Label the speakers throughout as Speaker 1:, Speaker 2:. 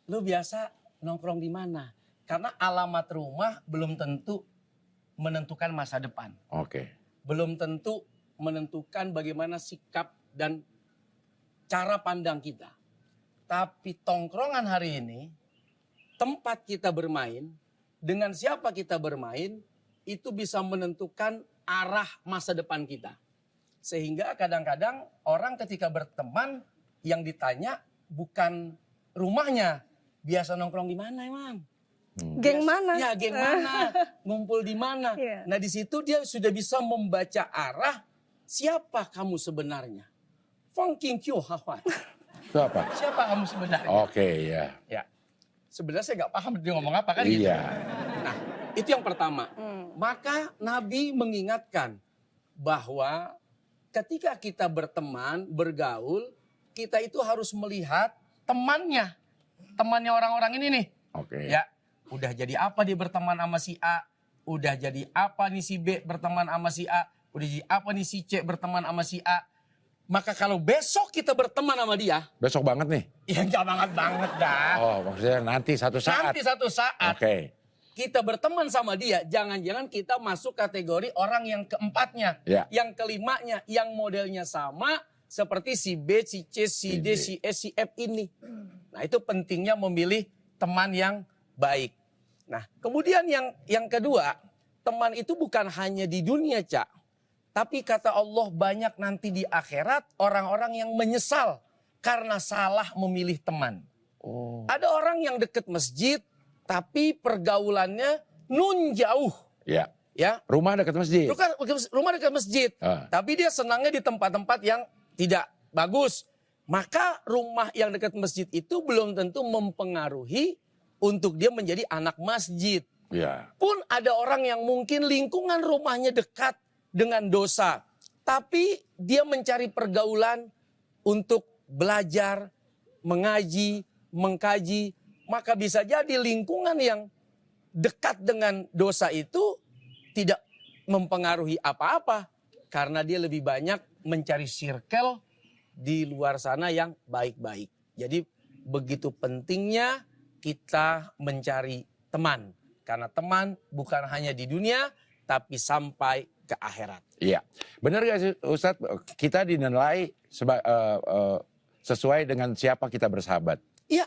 Speaker 1: lu biasa nongkrong di mana? Karena alamat rumah belum tentu menentukan masa depan.
Speaker 2: Oke.
Speaker 1: Belum tentu menentukan bagaimana sikap dan cara pandang kita. Tapi tongkrongan hari ini, tempat kita bermain, dengan siapa kita bermain, itu bisa menentukan arah masa depan kita. Sehingga kadang-kadang orang ketika berteman yang ditanya bukan rumahnya, biasa nongkrong di mana emang?
Speaker 3: Geng mana?
Speaker 1: Ya, geng mana? Ngumpul di mana?
Speaker 3: Iya.
Speaker 1: Nah, di situ dia sudah bisa membaca arah siapa kamu sebenarnya. Fangking Kyo Hawan.
Speaker 2: Itu apa?
Speaker 1: Siapa kamu sebenarnya?
Speaker 2: Oke, ya.
Speaker 1: Ya. Sebenarnya saya nggak paham dia ngomong apa kan gitu.
Speaker 2: Iya.
Speaker 1: Nah, itu yang pertama. Maka Nabi mengingatkan bahwa ketika kita berteman, bergaul, kita itu harus melihat temannya. Temannya orang-orang ini nih.
Speaker 2: Oke.
Speaker 1: Ya, udah jadi apa dia berteman sama si A, udah jadi apa nih si B berteman sama si A, udah jadi apa nih si C berteman sama si A. Maka kalau besok kita berteman sama dia,
Speaker 2: Besok banget nih?
Speaker 1: ya nggak banget dah.
Speaker 2: Oh, maksudnya nanti satu saat?
Speaker 1: Nanti satu saat
Speaker 2: Oke.
Speaker 1: kita berteman sama dia, jangan-jangan kita masuk kategori orang yang keempatnya,
Speaker 2: Ya.
Speaker 1: yang kelimanya, yang modelnya sama seperti si B, si C, si D, si E, si F ini. Nah, itu pentingnya memilih teman yang baik. Nah, kemudian yang kedua, teman itu bukan hanya di dunia, Cak. Tapi kata Allah banyak nanti di akhirat orang-orang yang menyesal karena salah memilih teman.
Speaker 2: Oh.
Speaker 1: Ada orang yang dekat masjid, tapi pergaulannya nun jauh.
Speaker 2: Ya.
Speaker 1: Ya,
Speaker 2: Rumah dekat masjid?
Speaker 1: rumah dekat masjid.
Speaker 2: Ah.
Speaker 1: Tapi dia senangnya di tempat-tempat yang tidak bagus. Maka rumah yang dekat masjid itu belum tentu mempengaruhi untuk dia menjadi anak masjid.
Speaker 2: Ya.
Speaker 1: Pun ada orang yang mungkin lingkungan rumahnya dekat dengan dosa. Tapi dia mencari pergaulan untuk belajar, mengaji, mengkaji. Maka bisa jadi lingkungan yang dekat dengan dosa itu tidak mempengaruhi apa-apa. Karena dia lebih banyak mencari circle di luar sana yang baik-baik. Jadi begitu pentingnya kita mencari teman. Karena teman bukan hanya di dunia, tapi sampai ke akhirat.
Speaker 2: Iya. Benar gak sih Ustadz, kita dinilai sesuai dengan siapa kita bersahabat?
Speaker 1: Iya.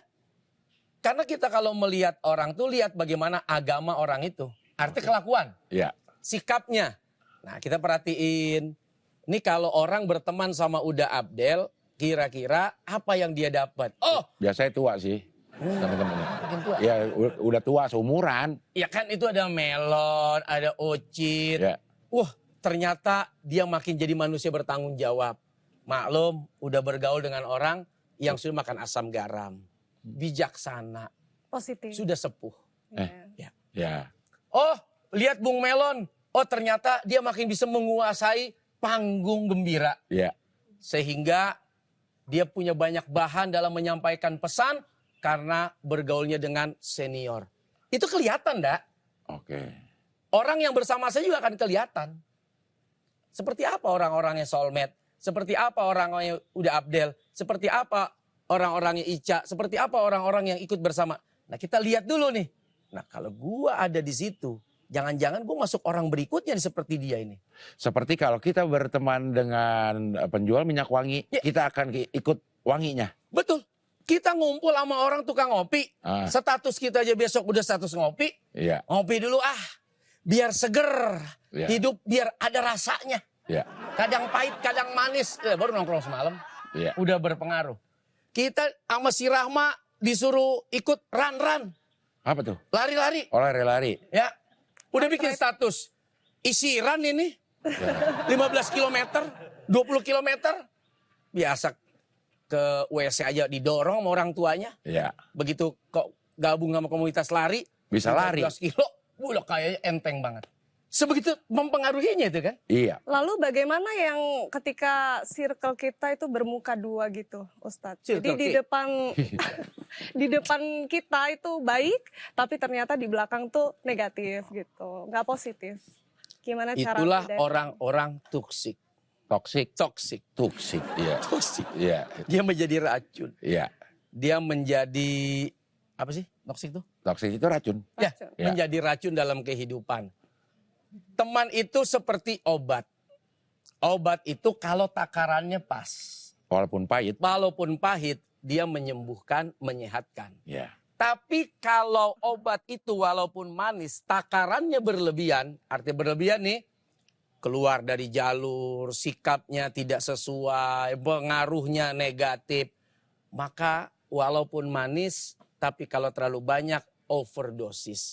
Speaker 1: Karena kita kalau melihat orang tuh lihat bagaimana agama orang itu. Artinya kelakuan,
Speaker 2: Iya.
Speaker 1: sikapnya. Nah, kita perhatiin. Ini kalau orang berteman sama Uda Abdel, kira-kira apa yang dia dapat? Oh,
Speaker 2: Biasanya tua sih teman-temannya.
Speaker 1: makin tua.
Speaker 2: Ya udah tua seumuran.
Speaker 1: Ya kan itu ada Melon, ada Ocit.
Speaker 2: Ya.
Speaker 1: Wah, ternyata dia makin jadi manusia bertanggung jawab. Maklum, udah bergaul dengan orang yang sudah makan asam garam. Bijaksana,
Speaker 3: Positif.
Speaker 1: sudah sepuh.
Speaker 3: Iya.
Speaker 2: Ya.
Speaker 1: Oh, lihat Bung Melon. Oh, ternyata dia makin bisa menguasai panggung gembira.
Speaker 2: Ya.
Speaker 1: Sehingga dia punya banyak bahan dalam menyampaikan pesan karena bergaulnya dengan senior. Itu kelihatan, Dak.
Speaker 2: Oke.
Speaker 1: Orang yang bersama saya juga akan kelihatan. Seperti apa orang-orangnya soulmate. Seperti apa orang-orangnya Uda Abdel. Seperti apa orang-orangnya Ica. Seperti apa orang-orang yang ikut bersama. Nah, kita lihat dulu nih. Nah, kalau gua ada di situ, jangan-jangan gua masuk orang berikutnya seperti dia ini.
Speaker 2: Seperti kalau kita berteman dengan penjual minyak wangi,
Speaker 1: Ya.
Speaker 2: kita akan ikut wanginya.
Speaker 1: Betul. Kita ngumpul sama orang tukang ngopi.
Speaker 2: Ah.
Speaker 1: Status kita aja besok udah status ngopi.
Speaker 2: Iya.
Speaker 1: Ngopi dulu biar seger.
Speaker 2: Ya.
Speaker 1: Hidup biar ada rasanya.
Speaker 2: Ya.
Speaker 1: Kadang pahit, kadang manis. Baru nongkrong semalam.
Speaker 2: Iya.
Speaker 1: Udah berpengaruh. Kita sama si Rahma disuruh ikut run-run.
Speaker 2: Apa tuh?
Speaker 1: Lari-lari.
Speaker 2: Oh, lari-lari.
Speaker 1: Ya. Udah bikin status. Isi run ini. 15 km, 20 km. Biasa ke WC aja didorong sama orang tuanya.
Speaker 2: Iya.
Speaker 1: Begitu kok gabung sama komunitas lari.
Speaker 2: Bisa lari.
Speaker 1: 15 kilo. Udah kayaknya enteng banget. Sebegitu mempengaruhinya itu kan.
Speaker 2: Iya.
Speaker 3: Lalu bagaimana yang ketika circle kita itu bermuka dua gitu, Ustadz? Jadi
Speaker 1: Circle
Speaker 3: di depan di depan kita itu baik, tapi ternyata di belakang tuh negatif gitu, nggak positif. Gimana cara
Speaker 1: Itulah
Speaker 3: bedain?
Speaker 1: orang-orang toksik.
Speaker 2: Toksik.
Speaker 1: Toksik.
Speaker 2: Toksik. Iya.
Speaker 1: Toksik.
Speaker 2: Iya.
Speaker 1: Dia menjadi racun.
Speaker 2: Iya.
Speaker 1: Dia menjadi Apa sih toksik itu?
Speaker 2: Toksik itu racun.
Speaker 1: Ya,
Speaker 3: Racun.
Speaker 2: Ya.
Speaker 1: menjadi racun dalam kehidupan. Teman itu seperti obat. Obat itu kalau takarannya pas.
Speaker 2: Walaupun pahit.
Speaker 1: Dia menyembuhkan, menyehatkan.
Speaker 2: Ya.
Speaker 1: Tapi kalau obat itu walaupun manis, takarannya berlebihan, artinya berlebihan nih, keluar dari jalur, sikapnya tidak sesuai, pengaruhnya negatif, maka walaupun manis, tapi kalau terlalu banyak overdosis.